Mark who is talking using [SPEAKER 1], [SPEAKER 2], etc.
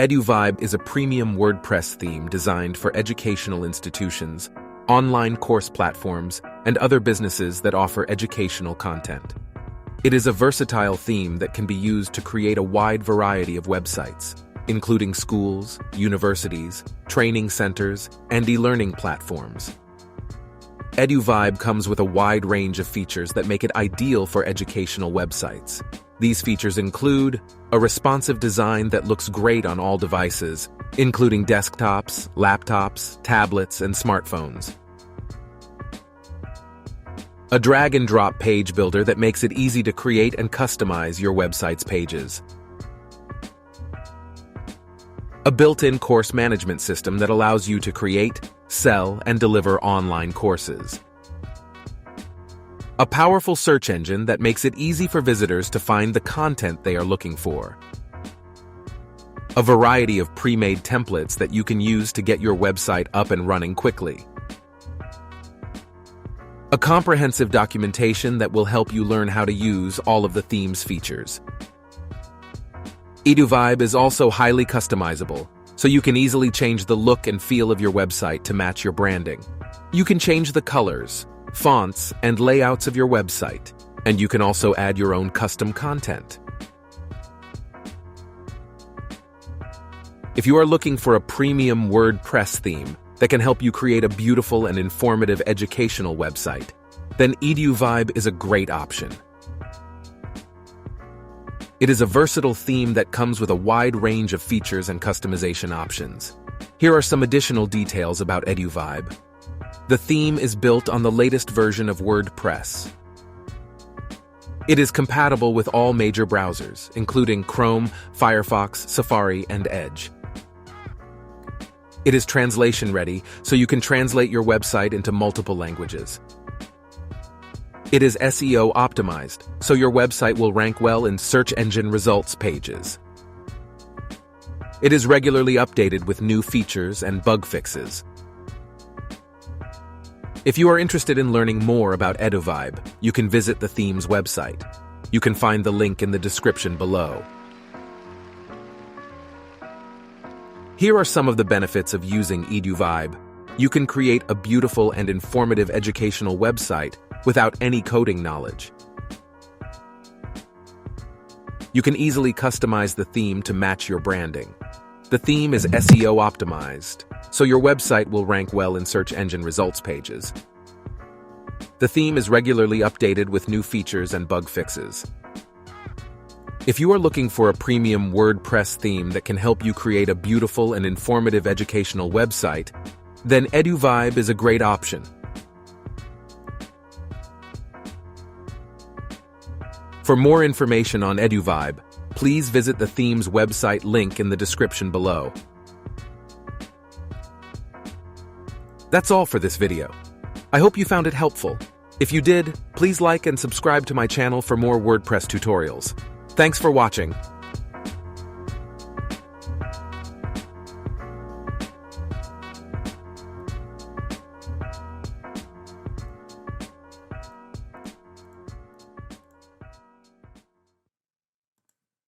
[SPEAKER 1] EduVibe is a premium WordPress theme designed for educational institutions, online course platforms, and other businesses that offer educational content. It is a versatile theme that can be used to create a wide variety of websites, including schools, universities, training centers, and e-learning platforms. EduVibe comes with a wide range of features that make it ideal for educational websites. These features include a responsive design that looks great on all devices, including desktops, laptops, tablets, and smartphones. A drag-and-drop page builder that makes it easy to create and customize your website's pages. A built-in course management system that allows you to create, sell, and deliver online courses. A powerful search engine that makes it easy for visitors to find the content they are looking for. A variety of pre-made templates that you can use to get your website up and running quickly. A comprehensive documentation that will help you learn how to use all of the theme's features. EduVibe is also highly customizable, so you can easily change the look and feel of your website to match your branding. You can change the colors, fonts, and layouts of your website, and you can also add your own custom content. If you are looking for a premium WordPress theme that can help you create a beautiful and informative educational website, then EduVibe is a great option. It is a versatile theme that comes with a wide range of features and customization options. Here are some additional details about EduVibe. The theme is built on the latest version of WordPress. It is compatible with all major browsers, including Chrome, Firefox, Safari, and Edge. It is translation-ready, so you can translate your website into multiple languages. It is SEO optimized, so your website will rank well in search engine results pages. It is regularly updated with new features and bug fixes. If you are interested in learning more about EduVibe, you can visit the theme's website. You can find the link in the description below. Here are some of the benefits of using EduVibe. You can create a beautiful and informative educational website without any coding knowledge. You can easily customize the theme to match your branding. The theme is SEO optimized, so your website will rank well in search engine results pages. The theme is regularly updated with new features and bug fixes. If you are looking for a premium WordPress theme that can help you create a beautiful and informative educational website, then EduVibe is a great option. For more information on EduVibe, please visit the theme's website link in the description below. That's all for this video. I hope you found it helpful. If you did, please like and subscribe to my channel for more WordPress tutorials. Thanks for watching.